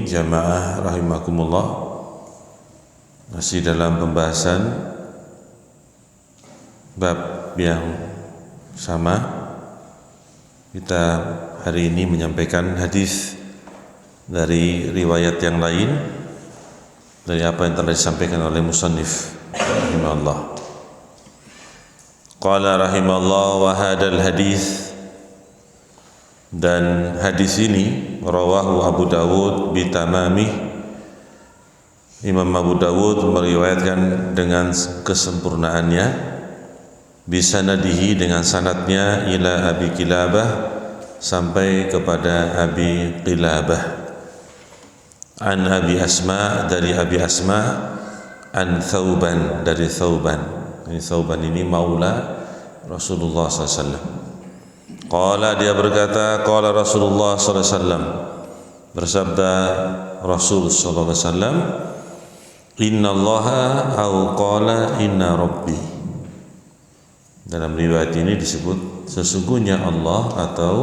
Jamaah rahimakumullah, masih dalam pembahasan bab yang sama. Kita hari ini menyampaikan hadis dari riwayat yang lain dari apa yang telah disampaikan oleh musannif rahimahullah. Qala rahimahullah wa hadal hadis, dan hadis ini rawahu Abu Dawud bitamamih. Imam Abu Dawud meriwayatkan dengan kesempurnaannya, bisanadihi dengan sanadnya ila Abi Qilabah sampai kepada Abi Qilabah, an Abi Asma dari Abi Asma, an Thauban dari Thauban. Ini Thauban ini maula Rasulullah SAW. Qala, dia berkata, qala Rasulullah sallallahu alaihi wasallam, bersabda Rasul sallallahu alaihi wasallam, innallaha au qala inna rabbi. Dalam riwayat ini disebut sesungguhnya Allah, atau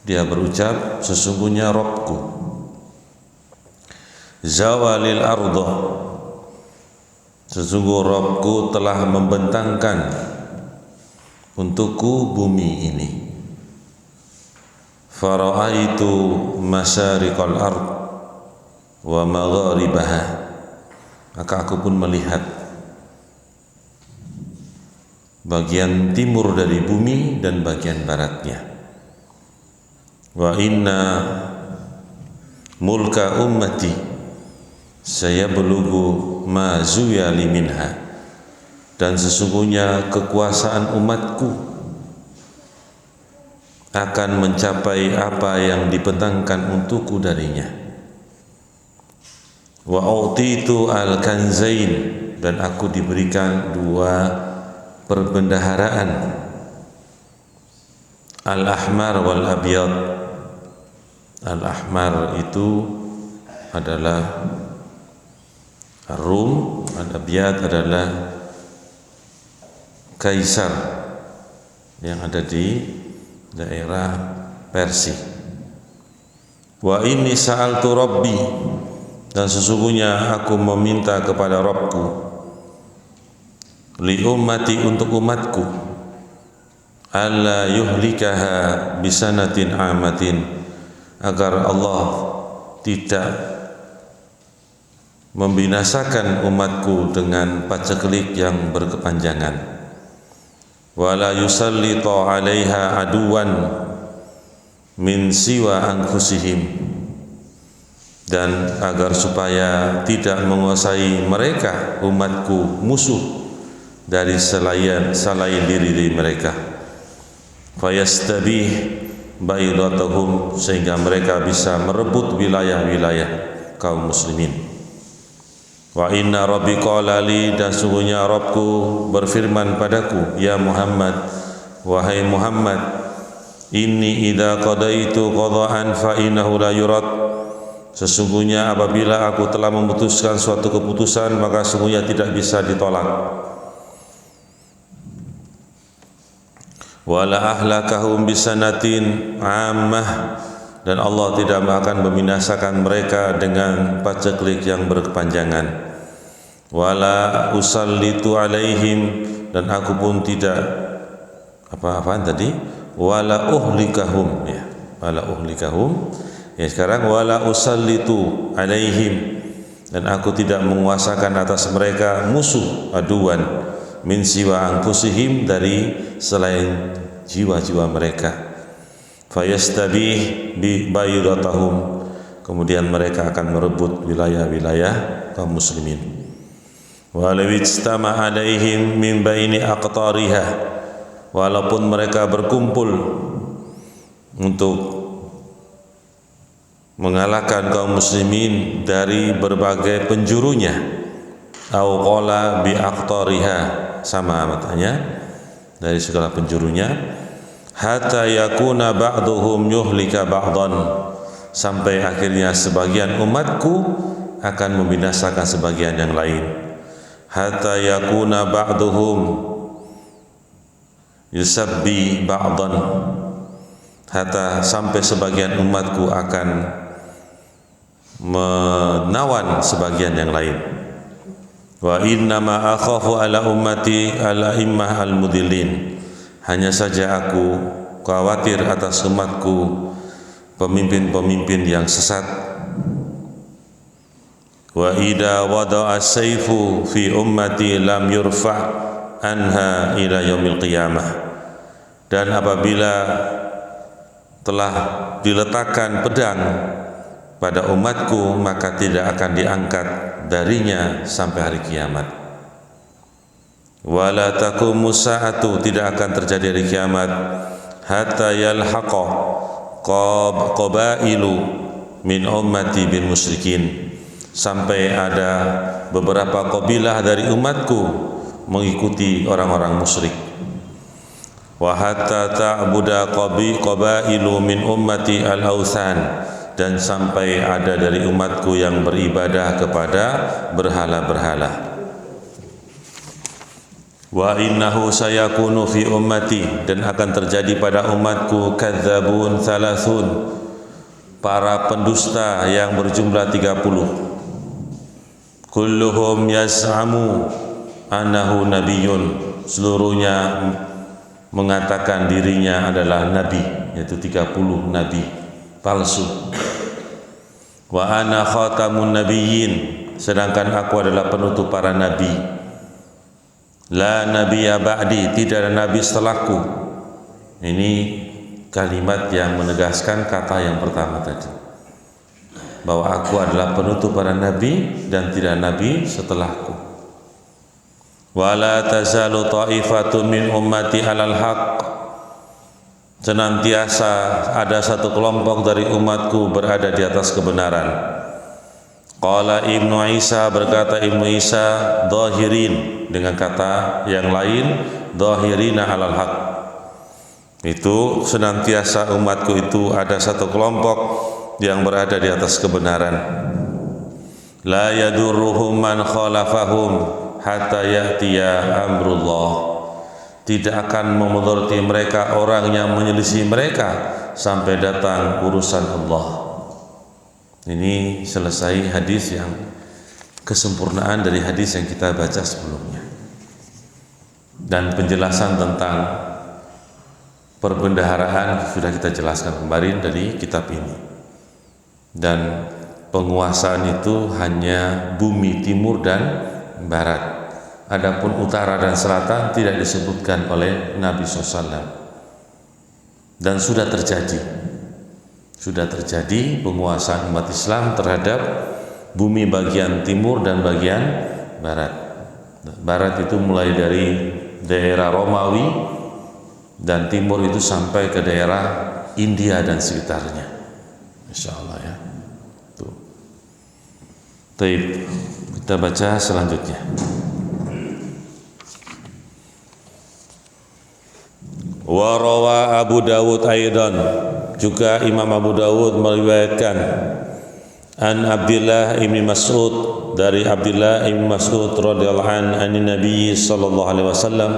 dia berucap sesungguhnya Rabbku. Zawalil ardh, sesungguh Rabbku telah membentangkan untukku bumi ini. Fara'aitu masyariqal ard wa magharibaha, maka aku pun melihat bagian timur dari bumi dan bagian baratnya. Wa inna mulka ummati sayablugu ma zuyali minha, dan sesungguhnya kekuasaan umatku akan mencapai apa yang dibentangkan untukku darinya. Wa utitu al-kanzain, dan aku diberikan dua perbendaharaan, al-ahmar wal abyad. Al-ahmar itu adalah Rum, al-abyad adalah Kaisar yang ada di daerah Persia. Wa inni sa'altu rabbi, dan sesungguhnya aku meminta kepada Rabbku, li ummati, untuk umatku, alla yuhlikaha bisanatin amatin, agar Allah tidak membinasakan umatku dengan paceklik yang berkepanjangan. Wala yusallita 'alaiha aduwan min siwa anfusihim, dan agar supaya tidak menguasai mereka umatku musuh dari selain diri mereka. Fayastabih baidatahum, sehingga mereka bisa merebut wilayah-wilayah kaum muslimin. Wa inna rabbi qala li, dan sungguhnya Rabbku berfirman padaku, ya Muhammad, wahai Muhammad, inni idza qadaitu qada'an fa innahu la yurad, sesungguhnya apabila aku telah memutuskan suatu keputusan, maka sungguhnya tidak bisa ditolak. Wala ahlakahum bisanatin ammah, dan Allah tidak akan membinasakan mereka dengan paceklik yang berkepanjangan. Wala usallitu alaihim, dan aku pun tidak apa-apaan tadi, wala uhlikahum, ya, wala uhlikahum. Ya, sekarang wala usallitu alaihim, dan aku tidak menguasakan atas mereka musuh, aduan, min siwa anfusihim, dari selain jiwa-jiwa mereka. Fayastabih bi baydatahum, kemudian mereka akan merebut wilayah-wilayah kaum muslimin. Walau ijtama alaihim min baini aqtariha, walaupun mereka berkumpul untuk mengalahkan kaum muslimin dari berbagai penjurunya, au qala bi aqtariha, sama matanya, dari segala penjurunya, hatta yakuna ba'duhum yuhlika ba'dan, sampai akhirnya sebagian umatku akan membinasakan sebagian yang lain. Hatta yakuna ba'duhum yusabbi ba'dan, hatta sampai sebagian umatku akan menawan sebagian yang lain. Wa innama akhafu ala ummati ala immah al-mudillin. Hanya saja aku khawatir atas umatku pemimpin-pemimpin yang sesat. Wa idza wada'a as-sayfu fi ummati lam yurfa' anha ila yaumil qiyamah. Dan apabila telah diletakkan pedang pada umatku, maka tidak akan diangkat darinya sampai hari kiamat. Wala taqumu sa'atu, tidak akan terjadi hari kiamat hatta yalhaqa qabailu min ummati bil musyrikin, sampai ada beberapa kabilah dari umatku mengikuti orang-orang musyrik. Wa hatta ta'buda qabailu min ummati al-authan, dan sampai ada dari umatku yang beribadah kepada berhala-berhala. Wa innahu sayakunu fi ummati, dan akan terjadi pada umatku kadzabun thalathun, para pendusta yang berjumlah 30. Kulluhum yaz'amu annahu nabiyyun, seluruhnya mengatakan dirinya adalah nabi, yaitu 30 nabi palsu. Wa ana khatamun nabiyyin, sedangkan aku adalah penutup para nabi. La nabiyya ba'di, tidak ada nabi setelahku. Ini kalimat yang menegaskan kata yang pertama tadi, bahwa aku adalah penutup para nabi dan tidak nabi setelahku. Wala tazalu ta'ifatun min ummati alal haqq, senantiasa ada satu kelompok dari umatku berada di atas kebenaran. Qala Ibnu Isa, berkata Ibnu Isa, dhahirin, dengan kata yang lain dhahirina alal haq, itu senantiasa umatku itu ada satu kelompok yang berada di atas kebenaran. La yadurruhum man khalafahum hatta ya'tiya amrullah, tidak akan memudarati mereka orang yang menyelisih mereka sampai datang urusan Allah. Ini selesai hadis yang kesempurnaan dari hadis yang kita baca sebelumnya, dan penjelasan tentang perbendaharaan sudah kita jelaskan kemarin dari kitab ini. Dan penguasaan itu hanya bumi timur dan barat, adapun utara dan selatan tidak disebutkan oleh Nabi SAW. Dan sudah terjadi penguasaan umat Islam terhadap bumi bagian timur dan bagian barat. Barat itu mulai dari daerah Romawi, dan timur itu sampai ke daerah India dan sekitarnya. Insyaallah ya. Tuh. Baik, kita baca selanjutnya. Wa rawa Abu Dawud aidan, juga Imam Abu Dawud meriwayatkan an Abdullah ibn Mas'ud, dari Abdullah ibn Mas'ud radhiyallahu anhu Nabi sallallahu alaihi wasallam,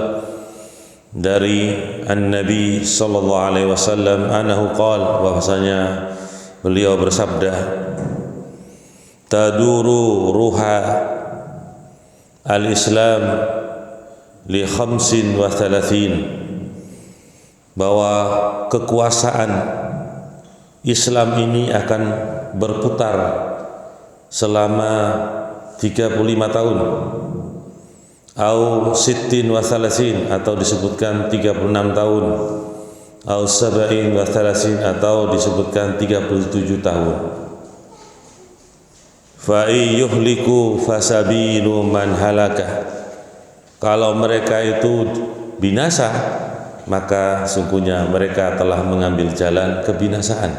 dari an-Nabi sallallahu alaihi wasallam annahu qala, bahwasanya beliau bersabda, taduru ruha al-Islam li 35, bahwa kekuasaan Islam ini akan berputar selama 35 tahun, au sittin wa thalathin, atau disebutkan 36 tahun, au sab'in wa thalathin, atau disebutkan 37 tahun. Fa yuhliku fasabilu man halaka, kalau mereka itu binasa, maka sungguhnya mereka telah mengambil jalan kebinasaan.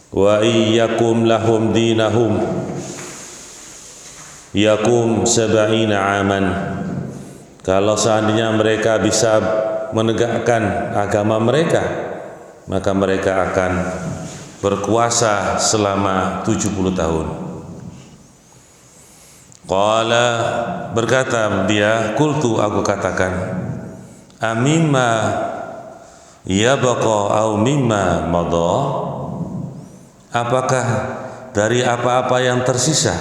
Wa iyyakum lahum dinahum yakum 70 aman, kalau seandainya mereka bisa menegakkan agama mereka, maka mereka akan berkuasa selama 70 tahun. Qala, berkata dia, qultu, aku katakan, amimma yabqa au mimma madha, apakah dari apa-apa yang tersisa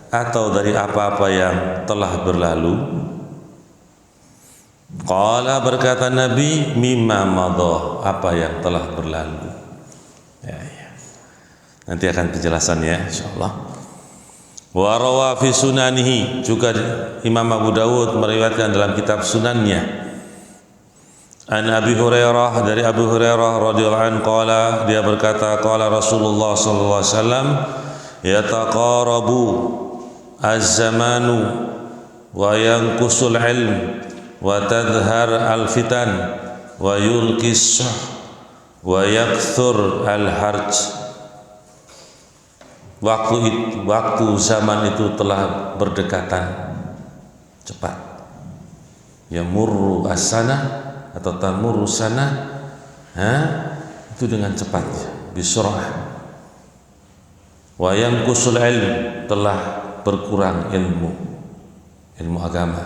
atau dari apa-apa yang telah berlalu? Qala, berkata Nabi, mimma madha, apa yang telah berlalu. Ya. Nanti akan penjelasannya insyaallah. Wa rawa fi sunanihi, juga Imam Abu Dawud meriwayatkan dalam kitab sunannya. An Abi Hurairah, dari Abu Hurairah radhiyallahu anhu, qala, dia berkata, qala Rasulullah sallallahu alaihi wasallam, yataqarabu az-zamanu wa yanqusul ilm wa tadhhar al-fitan wa yulqis wa yakthur al-harj. Waktu zaman itu telah berdekatan cepat. Yamurru as-sana atau tamurru sana, itu dengan cepat, bisurah. Wa yanqusul ilm, telah berkurang ilmu agama.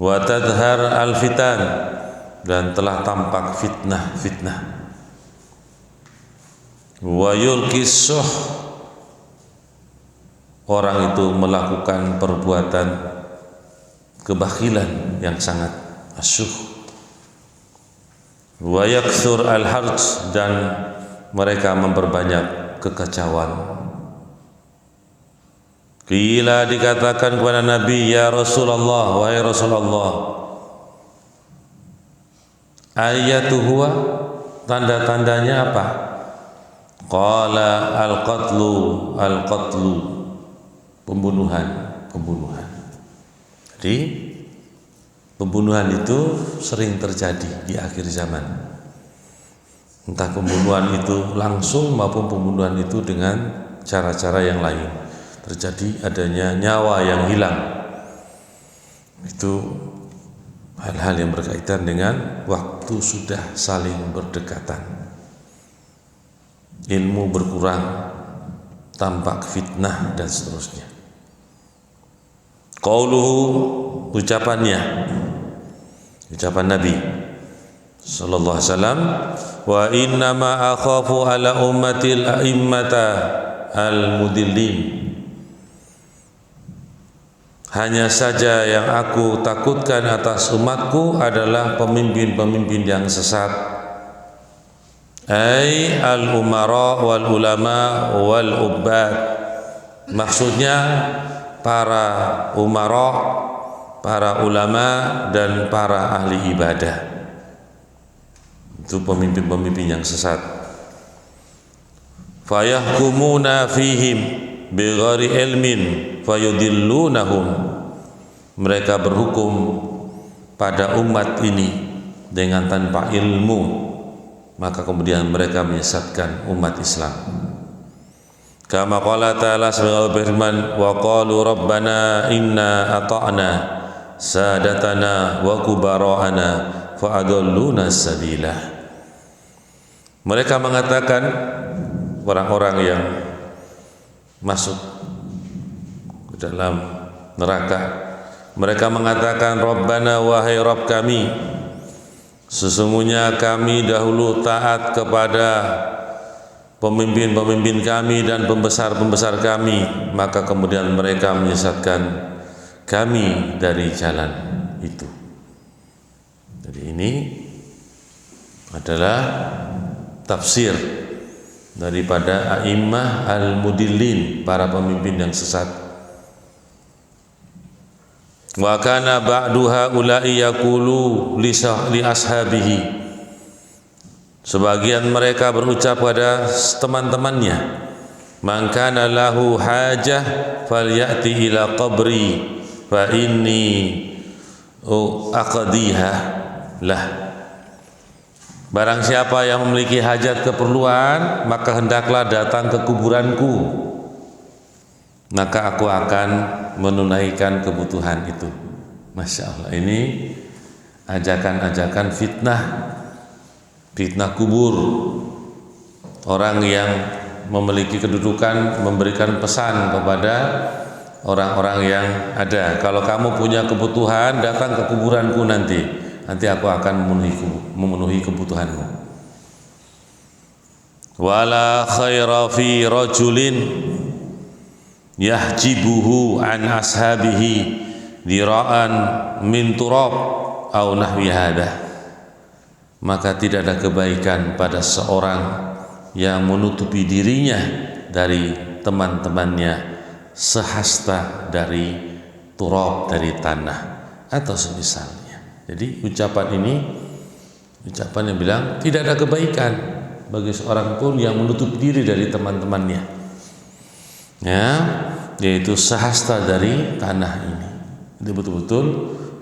Wa tadhhar al-fitan, dan telah tampak fitnah. Wa yulqis suh, orang itu melakukan perbuatan kebakhilan yang sangat asyuh. Wa yakthur al-harj, dan mereka memperbanyak kekacauan. Qila, dikatakan kepada Nabi, ya Rasulullah, wahai Rasulullah, ayatuhuwa, tanda-tandanya apa? Qala al-qatlu, pembunuhan. Jadi pembunuhan itu sering terjadi di akhir zaman. Entah pembunuhan itu langsung maupun pembunuhan itu dengan cara-cara yang lain. Terjadi adanya nyawa yang hilang. Itu hal-hal yang berkaitan dengan waktu sudah saling berdekatan. Ilmu berkurang, tampak fitnah dan seterusnya. Qauluhu, ucapan Nabi sallallahu alaihi wasallam, wa inna ma akhafu ala ummatil a'immata al-mudillin. Hanya saja yang aku takutkan atas umatku adalah pemimpin-pemimpin yang sesat. Ai al-umara wal ulama wal ubbad. Maksudnya para umara, para ulama, dan para ahli ibadah. Itu pemimpin-pemimpin yang sesat. Fayahkumuna fihim bighairi ilmin fayudillunahum. Mereka berhukum pada umat ini dengan tanpa ilmu, maka kemudian mereka menyesatkan umat Islam. Kama qala ta'ala, sebagai firman, wa qalu rabbana inna ata'na sadatana wa kubara'ana fa adalluna sabila. Mereka mengatakan, orang-orang yang masuk ke dalam neraka, mereka mengatakan, Rabbana, wahai Rabb kami, sesungguhnya kami dahulu taat kepada pemimpin-pemimpin kami dan pembesar-pembesar kami, maka kemudian mereka menyesatkan kami dari jalan itu. Jadi ini adalah tafsir daripada a'immah al-mudillin, para pemimpin yang sesat. Wa kana ba'du haula'i yaqulu li ashabihi, sebagian mereka berucap pada teman-temannya, man kana lahu hajah falyati ila qabri fa inni aqdiha lah. Barang siapa yang memiliki hajat keperluan, maka hendaklah datang ke kuburanku, maka aku akan menunaikan kebutuhan itu. Masya Allah, ini ajakan-ajakan fitnah kubur. Orang yang memiliki kedudukan memberikan pesan kepada orang-orang yang ada, kalau kamu punya kebutuhan, datang ke kuburanku nanti aku akan memenuhi kebutuhanmu. wala khaira fi rajulin yahjibuhu an ashabihi dira'an min turab au nahwi hada. Maka tidak ada kebaikan pada seorang yang menutupi dirinya dari teman-temannya sehasta dari turab, dari tanah atau semisalnya. Jadi ucapan ini ucapan yang bilang tidak ada kebaikan bagi seorang pun yang menutup diri dari teman-temannya, ya, yaitu sehasta dari tanah ini. Itu betul-betul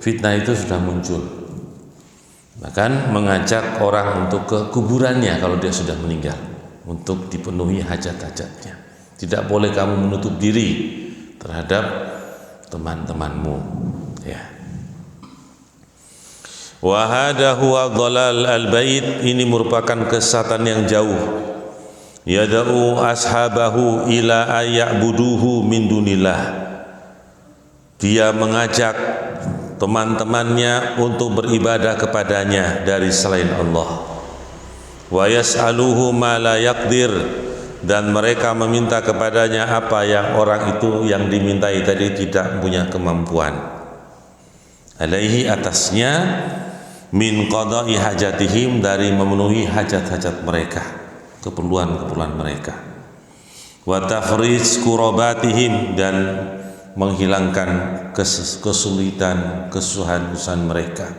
fitnah itu sudah muncul. Bahkan mengajak orang untuk ke kuburannya kalau dia sudah meninggal untuk dipenuhi hajat-hajatnya. Tidak boleh kamu menutup diri terhadap teman-temanmu, ya. Wa hada huwa dhalal al-bait, ini merupakan kesesatan yang jauh. Yad'u ashabahu ila ayya'buduhu min dunillah. Dia mengajak teman-temannya untuk beribadah kepadanya dari selain Allah. Wa yas'aluhu ma la yaqdir, dan mereka meminta kepadanya apa yang orang itu yang dimintai tadi tidak punya kemampuan. Alaihi, atasnya, min qada'i hajatihim, dari memenuhi hajat-hajat mereka, keperluan-keperluan mereka. Wa tafrij kurabatihim, dan menghilangkan kesulitan, kesusahan mereka.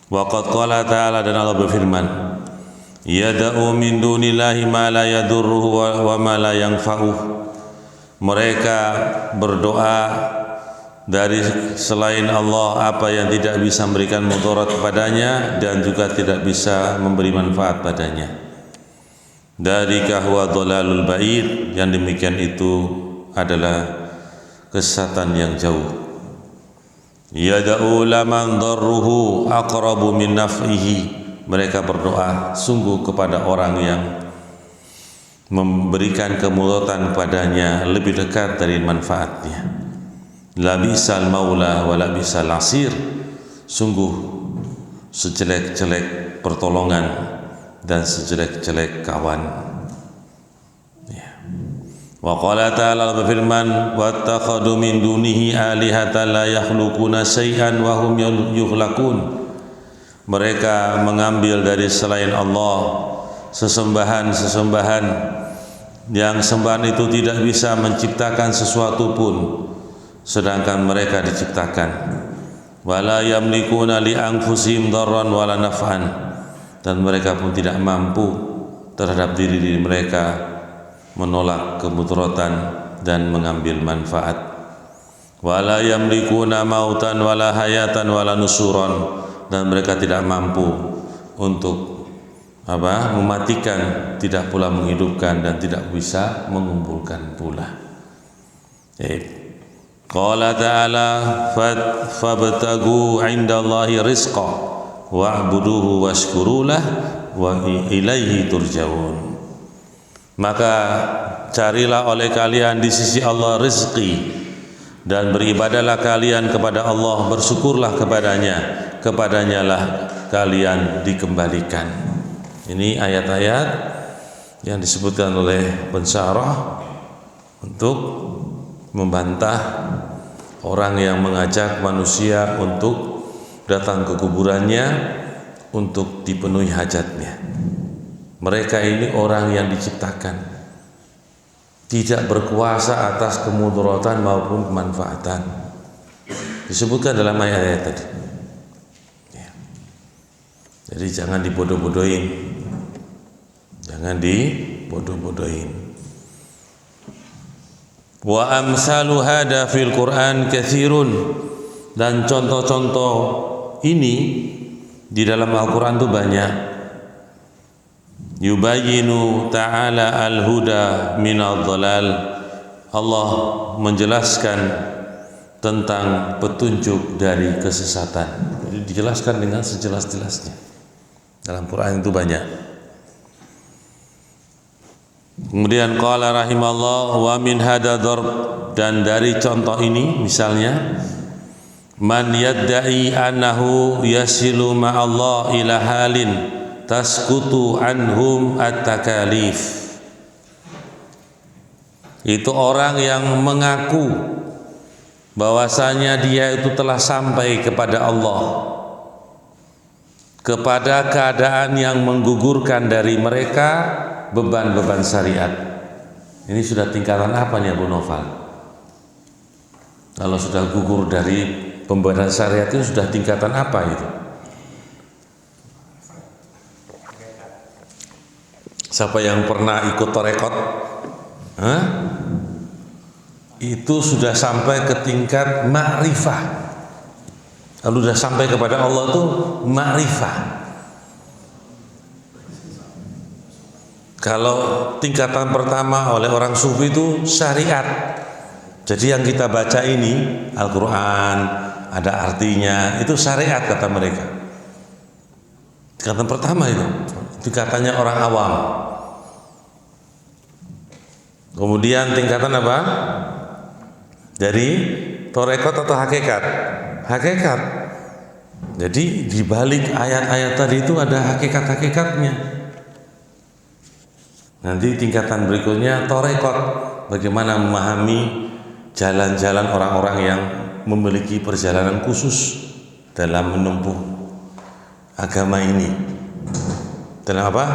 Wa qad qala ta'ala, dan Allah berfirman, yada'u min dunillahi ma la yadurruhu wa ma la yanfa'uh. Mereka berdoa dari selain Allah apa yang tidak bisa memberikan mudarat kepadanya dan juga tidak bisa memberi manfaat padanya. Dari kahwa dhalalul ba'id, yang demikian itu adalah kesesatan yang jauh. Yada'u laman darruhu aqrabu min naf'ihi, mereka berdoa sungguh kepada orang yang memberikan kemudaratan padanya lebih dekat dari manfaatnya. La bisal maula wa la bisal asir, sungguh sejelek-jelek pertolongan dan sejelek-jelek kawan, ya. Wa qala ta'ala, berfirman, wattakhadhu min dunihi alihatan la yakhluquna syai'an wa hum yukhlaqun. Mereka mengambil dari selain Allah sesembahan-sesembahan yang sembahan itu tidak bisa menciptakan sesuatu pun, sedangkan mereka diciptakan. Wala yamlikuna li anfusihim darran wala naf'an, dan mereka pun tidak mampu terhadap diri mereka menolak kemudaratan dan mengambil manfaat. Wala yamlikuna mautan wala hayatan wala nusuran, dan mereka tidak mampu untuk mematikan, tidak pula menghidupkan, dan tidak bisa mengumpulkan pula. Qala ta'ala fabtagu 'indallahi rizqa wa'buduhu washkurulah wa ilaihi turja'un. Maka carilah oleh kalian di sisi Allah rizki, dan beribadahlah kalian kepada Allah, bersyukurlah kepadanya, kepadanya lah kalian dikembalikan. Ini ayat-ayat yang disebutkan oleh pensyarah untuk membantah orang yang mengajak manusia untuk datang ke kuburannya untuk dipenuhi hajatnya. Mereka ini orang yang diciptakan, tidak berkuasa atas kemudaratan maupun kemanfaatan, disebutkan dalam ayat-ayat tadi. Jadi jangan dibodoh-bodohin, jangan dibodoh-bodohin. Wa amsalu hada fil Quran katsirun, dan contoh-contoh ini di dalam Al-Quran itu banyak. Yubayyinu ta'ala al-huda minal dhalal, Allah menjelaskan tentang petunjuk dari kesesatan. Jadi dijelaskan dengan sejelas-jelasnya. Dalam Quran itu banyak. Kemudian qala rahimallah wa min hada darb, dan dari contoh ini misalnya, man yadda'i annahu yasilu ma'allah ila halin taskutu anhum at-takalif. Itu orang yang mengaku bahwasanya dia itu telah sampai kepada Allah, kepada keadaan yang menggugurkan dari mereka beban-beban syariat. Ini sudah tingkatan apa nih Abu Noval? Kalau sudah gugur dari pembebanan syariat itu sudah tingkatan apa itu? Siapa yang pernah ikut torekot? Hah? Itu sudah sampai ke tingkat ma'rifah. Lalu sudah sampai kepada Allah itu ma'rifah. Kalau tingkatan pertama oleh orang sufi itu syariat. Jadi yang kita baca ini Al-Quran ada artinya, itu syariat kata mereka. Tingkatan pertama itu tingkatannya orang awam. Kemudian tingkatan apa? Dari torekot atau hakikat? Hakikat. Jadi di balik ayat-ayat tadi itu ada hakikat-hakikatnya. Nanti tingkatan berikutnya torekot, bagaimana memahami jalan-jalan orang-orang yang memiliki perjalanan khusus dalam menempuh agama ini. Dalam apa?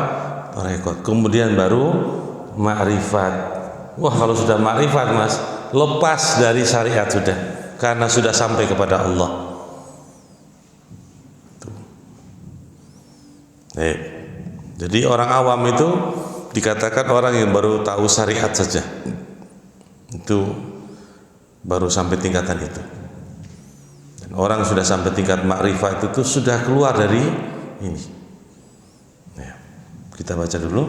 Torekot. Kemudian baru ma'rifat. Wah, kalau sudah ma'rifat Mas, lepas dari syariat sudah, karena sudah sampai kepada Allah. Jadi orang awam itu dikatakan orang yang baru tahu syariat saja, itu baru sampai tingkatan itu. Dan orang sudah sampai tingkat ma'rifat itu sudah keluar dari ini. Kita baca dulu.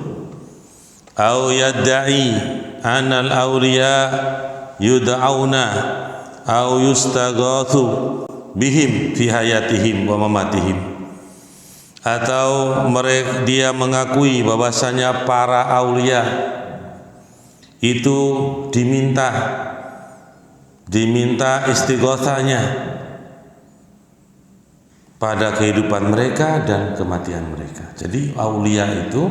Au yadda'i anal awliya yud'auna au yustaghathu bihim fi hayatihim wa mamatihim. Atau dia mengakui bahwasanya para aulia itu diminta istighatsanya pada kehidupan mereka dan kematian mereka. Jadi aulia itu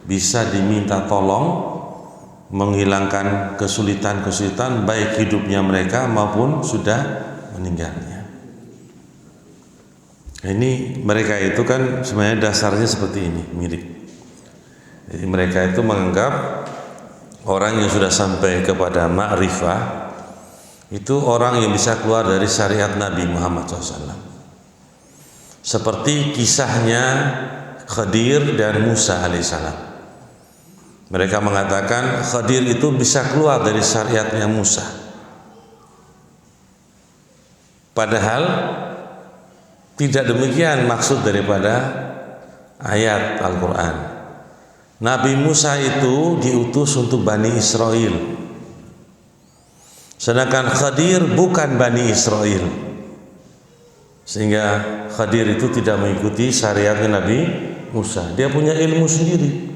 bisa diminta tolong menghilangkan kesulitan-kesulitan baik hidupnya mereka maupun sudah meninggalnya. Ini mereka itu kan sebenarnya dasarnya seperti ini, mirip. Jadi mereka itu menganggap orang yang sudah sampai kepada ma'rifah itu orang yang bisa keluar dari syariat Nabi Muhammad SAW. Seperti kisahnya Khadir dan Musa alaihissalam. Mereka mengatakan Khadir itu bisa keluar dari syariatnya Musa. Padahal tidak demikian maksud daripada ayat Al-Quran. Nabi Musa itu diutus untuk Bani Israel, sedangkan Khadir bukan Bani Israel, sehingga Khadir itu tidak mengikuti syariatnya Nabi Musa. Dia punya ilmu sendiri,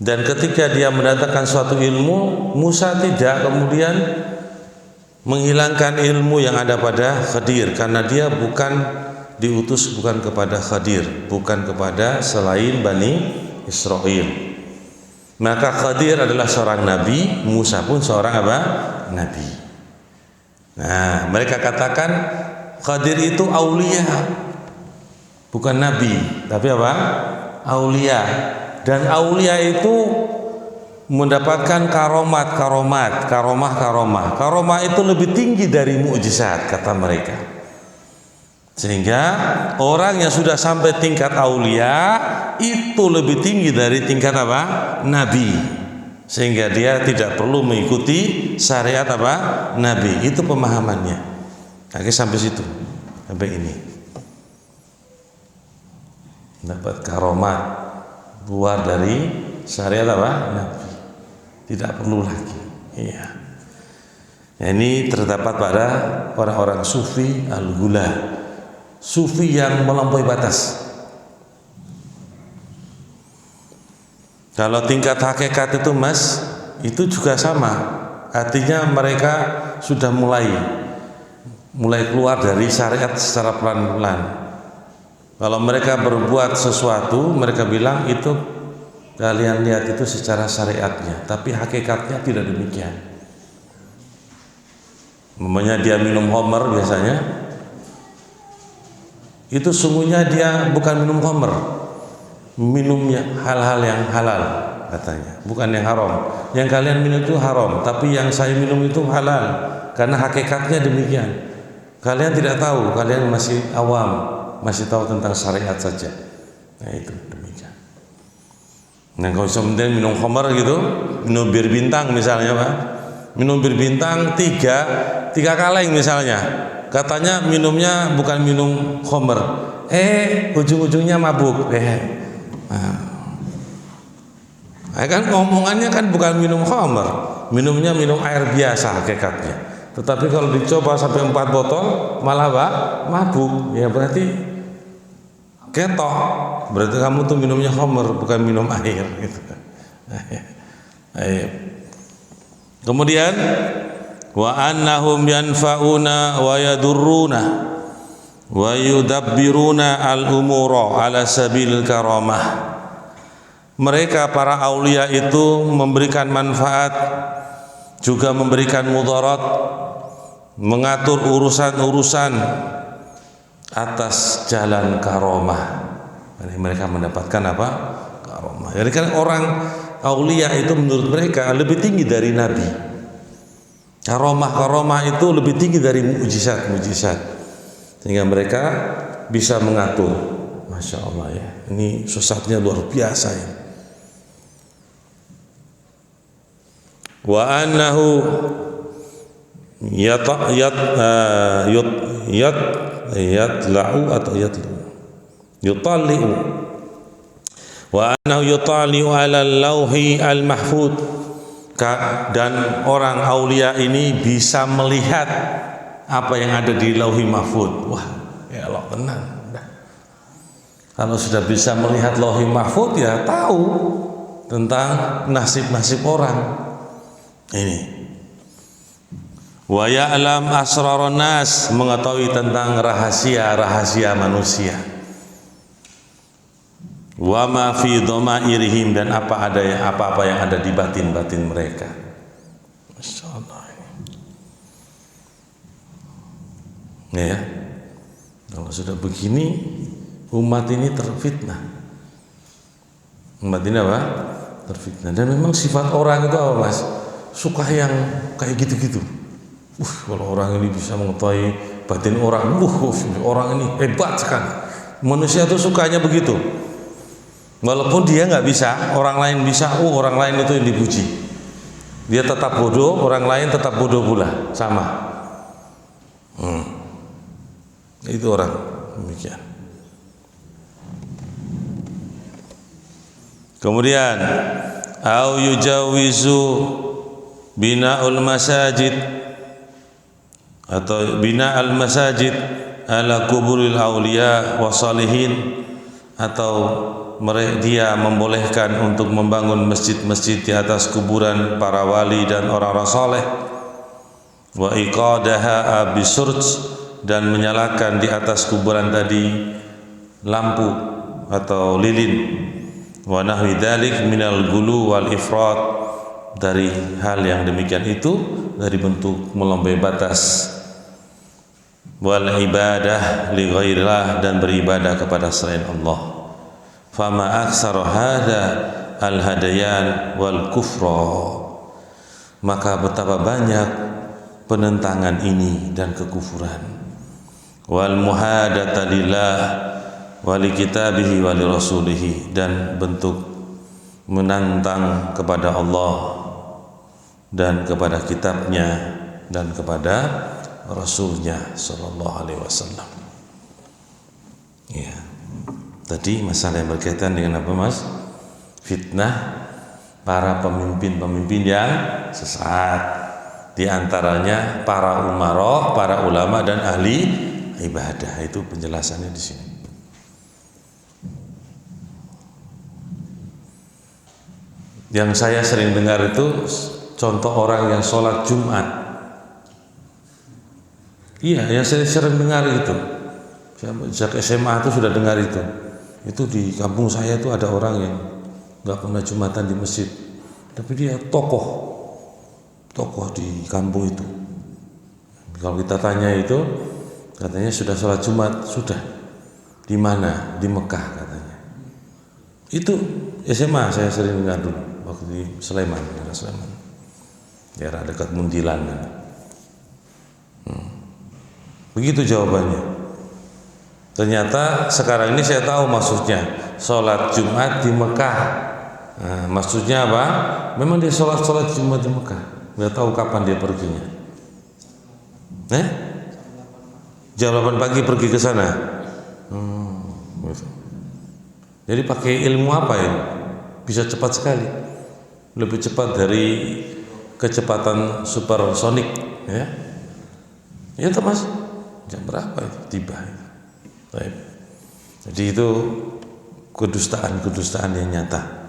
dan ketika dia mendatangkan suatu ilmu, Musa tidak kemudian menghilangkan ilmu yang ada pada Khadir, karena dia diutus bukan kepada Khadir, bukan kepada selain Bani Israel. Maka Khadir adalah seorang nabi, Musa pun seorang apa? Nabi. Nah, mereka katakan Khadir itu aulia, bukan nabi, tapi apa? Aulia. Dan aulia itu mendapatkan karomah. Karomah itu lebih tinggi dari mukjizat kata mereka. Sehingga orang yang sudah sampai tingkat aulia itu lebih tinggi dari tingkat apa? Nabi. Sehingga dia tidak perlu mengikuti syariat apa? Nabi. Itu pemahamannya. Oke, sampai situ. Sampai ini. Dapat karomah luar dari syariat apa? Nabi. Tidak perlu lagi. Iya. Nah, ini terdapat pada orang-orang sufi al-ghula, sufi yang melampaui batas. Kalau tingkat hakikat itu Mas, itu juga sama. Artinya mereka sudah mulai keluar dari syariat secara pelan-pelan. Kalau mereka berbuat sesuatu, mereka bilang itu kalian lihat itu secara syariatnya, tapi hakikatnya tidak demikian. Namanya dia minum khamr biasanya, itu sungguhnya dia bukan minum khamr, minumnya hal-hal yang halal katanya, bukan yang haram. Yang kalian minum itu haram, tapi yang saya minum itu halal, karena hakikatnya demikian. Kalian tidak tahu, kalian masih awam, masih tahu tentang syariat saja. Nah itu demikian. Nah kalau sebentar minum khamr gitu, minum bir bintang misalnya Pak, minum bir bintang tiga kaleng misalnya, katanya minumnya bukan minum khamr, ujung-ujungnya mabuk. Nah, kan ngomongannya kan bukan minum khamr, minumnya minum air biasa hakikatnya. Tetapi kalau dicoba sampai 4 botol malah mabuk, ya berarti ketok, berarti kamu tuh minumnya khamr bukan minum air gitu. Kemudian wa annahum yanfa'una wa yadurruna wa yudabbiruna al-umura ala sabil karamah. Mereka para aulia itu memberikan manfaat juga memberikan mudarat, mengatur urusan-urusan atas jalan karomah. Jadi mereka mendapatkan apa? Karomah. Jadi kan orang aulia itu menurut mereka lebih tinggi dari nabi. Karomah itu lebih tinggi dari mujizat. Sehingga mereka bisa mengatur. Masya Allah ya. Ini sesatnya luar biasa ya. Wa annahu yutalli'u wa annahu yutali'u ala lauhi al-mahfud, dan orang aulia ini bisa melihat apa yang ada di lauhi mahfud. Wah, ya Allah tenang. Kalau sudah bisa melihat lauhi mahfud ya tahu tentang nasib-nasib orang ini. Wa ya'lam asraron nas, mengetahui tentang rahasia-rahasia manusia. Wa ma fi dhamairihim, dan apa-apa yang ada di batin-batin mereka. Masyaallah. Ya. Kalau sudah begini umat ini terfitnah. Umat ini apa? Terfitnah. Dan memang sifat orang itu apa, Mas? Suka yang kayak gitu-gitu. Kalau orang ini bisa mengetahui batin orang, orang ini hebat sekali. Manusia itu sukanya begitu. Walaupun dia nggak bisa, orang lain bisa, orang lain itu yang dipuji. Dia tetap bodoh, orang lain tetap bodoh pula, sama. Itu orang demikian. Kemudian, au yujawizu bina'ul masajid, atau bina al-masajid ala kuburil auliya wa salihin, atau dia membolehkan untuk membangun masjid-masjid di atas kuburan para wali dan orang-orang saleh, wa iqadaha bisurj, dan menyalakan di atas kuburan tadi lampu atau lilin, wa nahwi dzalik minal ghulu wal ifrat, dari hal yang demikian itu dari bentuk melampaui batas, wal ibadah li ghairillah, dan beribadah kepada selain Allah. Fama aksar hada al hadayan wal kufra, maka betapa banyak penentangan ini dan kekufuran. Wal muhadata lillah wa li kitabihi wa li rasulihi, dan bentuk menantang kepada Allah dan kepada kitabnya dan kepada Rasulnya sallallahu alaihi wasallam. Ya. Tadi masalah yang berkaitan dengan apa, Mas? Fitnah para pemimpin-pemimpin yang sesat, di antaranya para umarah, para ulama dan ahli ibadah. Itu penjelasannya di sini. Yang saya sering dengar itu contoh orang yang sholat Jumat. Iya, yang saya sering dengar itu Sejak SMA itu sudah dengar itu. Itu di kampung saya itu ada orang yang nggak pernah Jumatan di masjid, tapi dia tokoh di kampung itu. Kalau kita tanya itu, katanya sudah sholat Jumat, sudah. Di mana? Di Mekah katanya. Itu SMA saya sering dengar dulu waktu di Sleman, daerah Sleman, daerah dekat Muntilan. Begitu jawabannya. Ternyata sekarang ini saya tahu maksudnya sholat Jumat di Mekah. Nah, maksudnya apa? Memang dia sholat Jumat di Mekah. Nggak tahu kapan dia perginya. Jam 8 pagi pergi ke sana. Jadi pakai ilmu apa ini? Bisa cepat sekali. Lebih cepat dari kecepatan supersonik, ya. Ya Mas, jam berapa itu tiba? Baik. Jadi itu kedustaan yang nyata.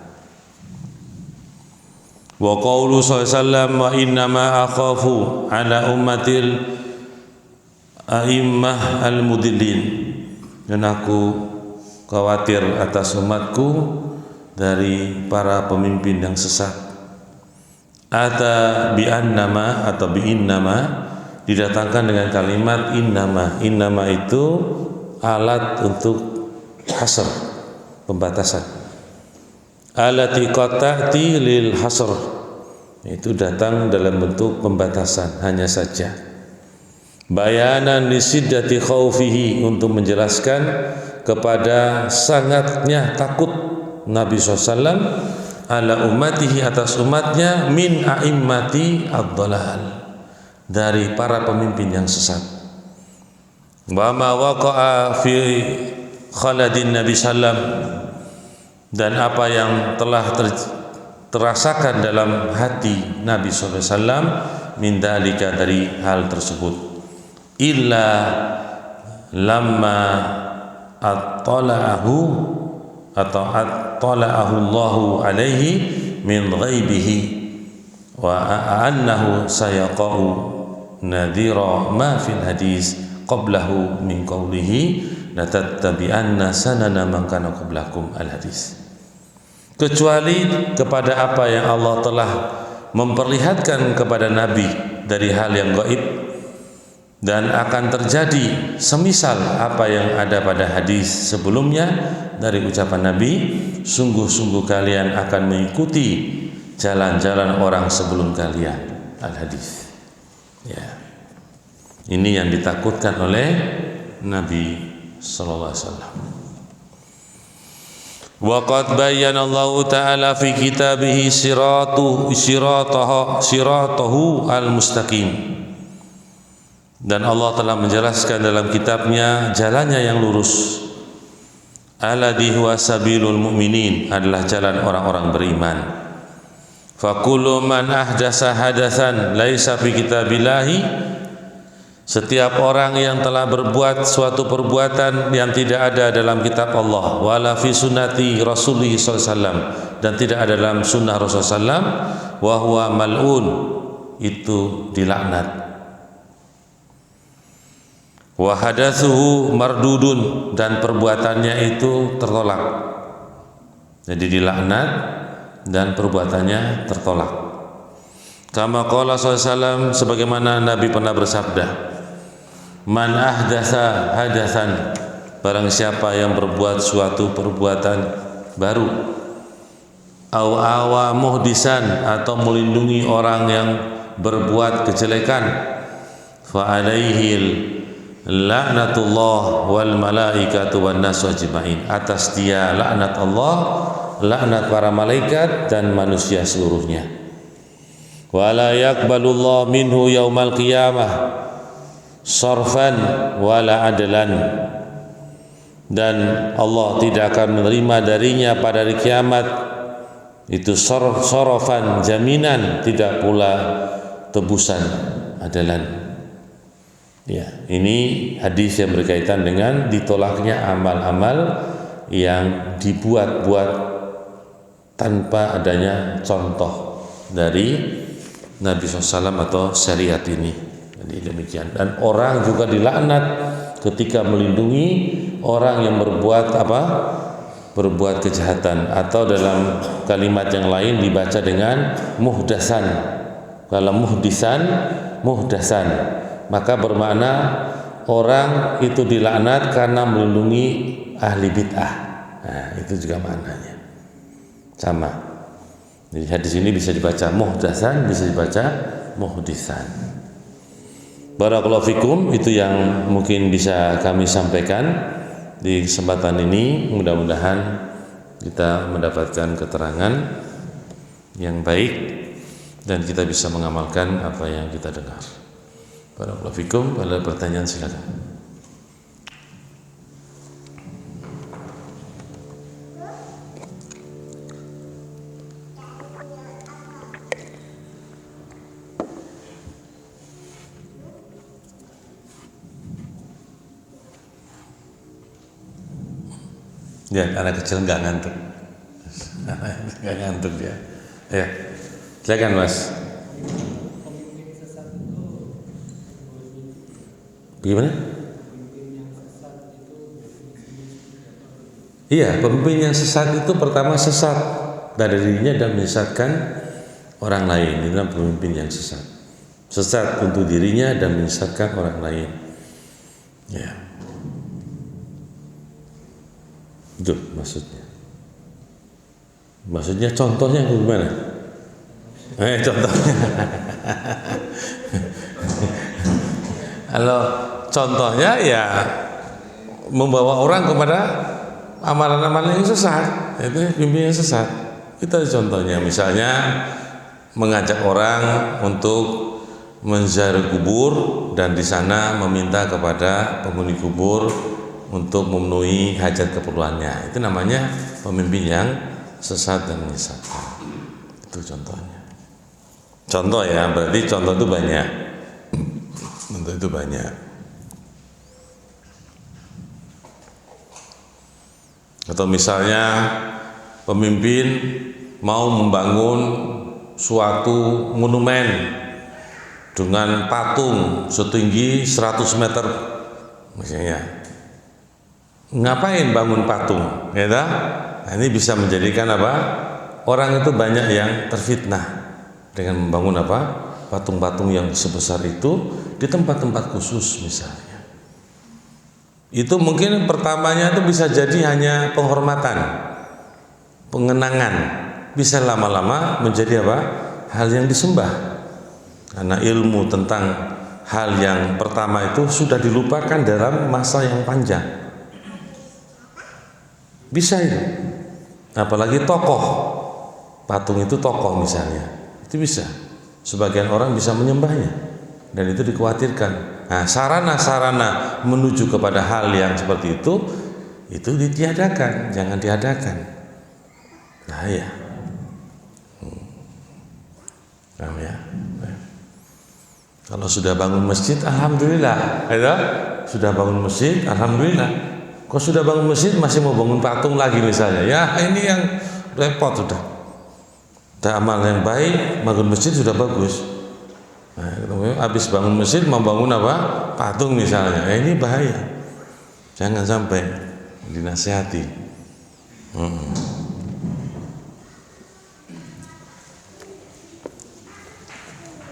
Wa qaulu sallallahu wa inna ma akhafu ala ummatil a'immah al-mudillin. Dan aku khawatir atas umatku dari para pemimpin yang sesat. Ata bi annama atau bi innama didatangkan dengan kalimat innama. Innama itu alat untuk hasr, pembatasan. Alati qata'ti lil hasr, itu datang dalam bentuk pembatasan, hanya saja. Bayanan li siddati khaufihi, untuk menjelaskan kepada sangatnya takut Nabi SAW ala ummatihi, atas umatnya, min a'immati ad-dhalal, dari para pemimpin yang sesat. Wa ma waqa'a fi khaladin Nabi sallam, dan apa yang telah terasakan dalam hati Nabi SAW min dalika, dari hal tersebut. Illa lamma attala'ahu atau attala'ahu Allahu alaihi min ghaibihi wa annahu sayaqa'u nadhira ma fil hadis qablahu min qawlihi latattabi'anna sanana man kana qablakum al-hadis. Kecuali kepada apa yang Allah telah memperlihatkan kepada Nabi dari hal yang gaib dan akan terjadi semisal apa yang ada pada hadis sebelumnya dari ucapan Nabi, sungguh-sungguh kalian akan mengikuti jalan-jalan orang sebelum kalian, al-hadis. Ya. Ini yang ditakutkan oleh Nabi sallallahu alaihi wasallam. Wa qad bayyana Allah Ta'ala fi kitabihi siratahu al-mustaqim. Dan Allah telah menjelaskan dalam kitabnya jalannya yang lurus. Alladhi huwa sabilul mu'minin, adalah jalan orang-orang beriman. Fa kullu man ahdasa hadatsan laisa fi kitabillahi, setiap orang yang telah berbuat suatu perbuatan yang tidak ada dalam kitab Allah, wala fi sunnati Rasulih SAW, dan tidak ada dalam sunnah Rasulullah SAW, wa huwa mal'un, itu dilaknat. Wa hadatsuhu mardudun, dan perbuatannya itu tertolak. Jadi dilaknat dan perbuatannya tertolak. Kama qala SAW, sebagaimana Nabi pernah bersabda, man ahdatsa hadatsan, barang siapa yang berbuat suatu perbuatan baru, au awa muhdisan, atau melindungi orang yang berbuat kejelekan, fa alaihi laknatullah wal malaikatu wan nas ajmain, atas dia laknat Allah, laknat para malaikat dan manusia seluruhnya. Wala yaqbalullah minhu yaumal qiyamah sarfan wala adlan, dan Allah tidak akan menerima darinya pada hari kiamat itu sarfan, jaminan, tidak pula tebusan, adalan. Ya, ini hadis yang berkaitan dengan ditolaknya amal-amal yang dibuat-buat tanpa adanya contoh dari Nabi SAW atau syariat ini. Jadi demikian. Dan orang juga dilaknat ketika melindungi orang yang berbuat apa? Berbuat kejahatan, atau dalam kalimat yang lain dibaca dengan muhdasan. Kalau muhdasan, maka bermakna orang itu dilaknat karena melindungi ahli bid'ah. Nah, itu juga maknanya sama. Jadi hadis ini bisa dibaca muhdasan, bisa dibaca muhdisan. Barakallahu fikum, itu yang mungkin bisa kami sampaikan di kesempatan ini. Mudah-mudahan kita mendapatkan keterangan yang baik dan kita bisa mengamalkan apa yang kita dengar. Barakallahu fikum. Ada pertanyaan silakan. Ya, anak kecil nggak ngantuk. Nggak ngantuk dia. Ya, silakan Mas. Gimana? Iya, pemimpin yang sesat itu pertama sesat dari dirinya dan menyesatkan orang lain. Inilah pemimpin yang sesat. Sesat untuk dirinya dan menyesatkan orang lain. Ya. Itu maksudnya. Maksudnya contohnya gimana? Contohnya. Kalau contohnya ya membawa orang kepada amalan-amalan yang sesat, itu pemimpin yang sesat. Itu contohnya, misalnya mengajak orang untuk menziarahi kubur dan di sana meminta kepada penghuni kubur untuk memenuhi hajat keperluannya. Itu namanya pemimpin yang sesat dan menyesatkan. Itu contohnya. Contoh ya, berarti contoh itu banyak. Contoh itu banyak. Atau misalnya pemimpin mau membangun suatu monumen dengan patung setinggi 100 meter misalnya. Ngapain bangun patung? Ya, nah, ini bisa menjadikan apa? Orang itu banyak yang terfitnah dengan membangun apa? Patung-patung yang sebesar itu di tempat-tempat khusus misalnya. Itu mungkin pertamanya itu bisa jadi hanya penghormatan, pengenangan, bisa lama-lama menjadi apa? Hal yang disembah. Karena ilmu tentang hal yang pertama itu sudah dilupakan dalam masa yang panjang. Bisa itu. Apalagi tokoh. Patung itu tokoh misalnya. Itu bisa. Sebagian orang bisa menyembahnya. Dan itu dikhawatirkan. Nah, sarana-sarana menuju kepada hal yang seperti itu ditiadakan, jangan diadakan. Nah ya. Nah, ya. Kalau sudah bangun masjid, alhamdulillah. Sudah bangun masjid, alhamdulillah. Kok sudah bangun masjid masih mau bangun patung lagi misalnya, ya ini yang repot sudah. Ada amal yang baik, bangun masjid sudah bagus. Nah, habis bangun masjid mau bangun apa? Patung misalnya, ini bahaya. Jangan sampai dinasihati.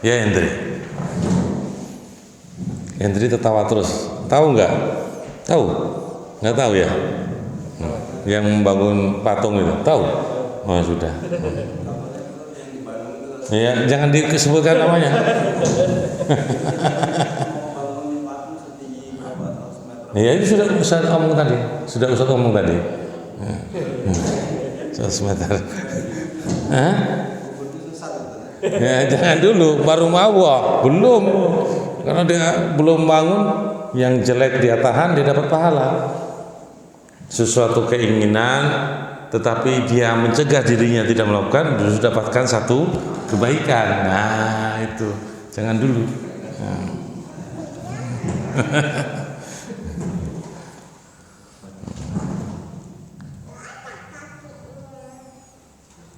Ya Hendri tertawa terus. Tahu nggak? Tahu? Nggak tahu ya? Yang membangun patung itu tahu? Oh sudah. Ya jangan disebutkan namanya. Ya itu sudah Ustaz omong tadi. 100 meter. Hah? Ya jangan dulu, baru mau belum. Karena dia belum bangun, yang jelek dia tahan, dia dapat pahala. Sesuatu keinginan tetapi dia mencegah dirinya tidak melakukan, dia dapatkan satu kebaikan. Nah itu jangan dulu.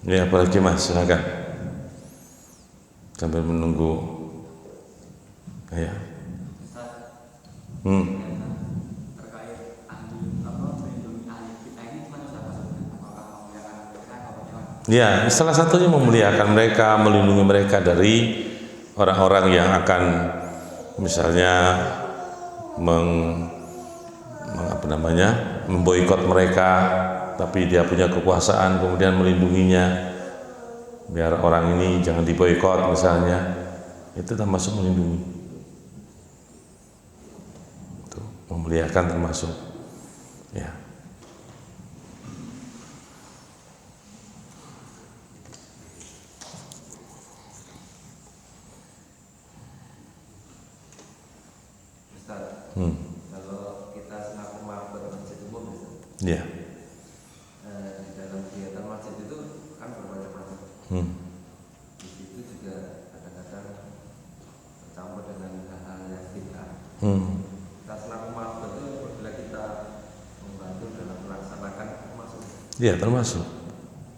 Ya apalagi Mas, silakan sambil menunggu. Ya. Ya, salah satunya memuliakan mereka, melindungi mereka dari orang-orang yang akan misalnya memboikot mereka, tapi dia punya kekuasaan kemudian melindunginya biar orang ini jangan diboikot misalnya, itu termasuk melindungi. Itu memuliakan termasuk, ya. Kalau kita selaku marbot masjid umum, Ya. di dalam kegiatan masjid itu kan bermacam-macam. Di situ juga kadang-kadang tercampur dengan hal-hal yang bid'ah. Kita selaku marbot itu apabila kita membantu dalam melaksanakan termasuk. Ya, termasuk.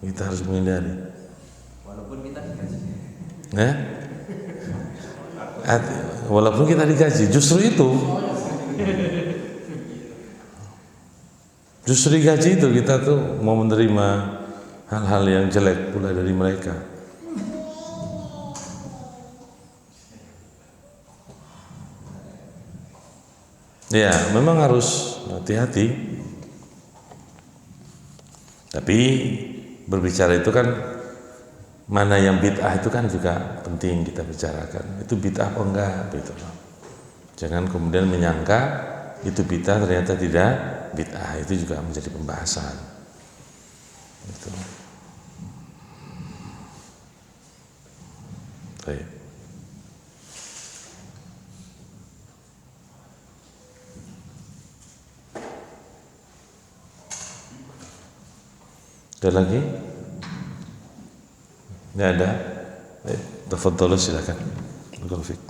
Kita harus menghindari. Walaupun kita digaji. Walaupun kita digaji, justru digaji itu kita tuh mau menerima hal-hal yang jelek pula dari mereka. Ya, memang harus hati-hati. Tapi berbicara itu kan, mana yang bid'ah itu kan juga penting kita bicarakan. Itu bid'ah apa enggak gitu. Jangan kemudian menyangka itu bid'ah ternyata tidak bid'ah, itu juga menjadi pembahasan. Gitu. Baik. Ada lagi? Tidak ada? Baik, tafadhalu silakan. Barakallahu fiik.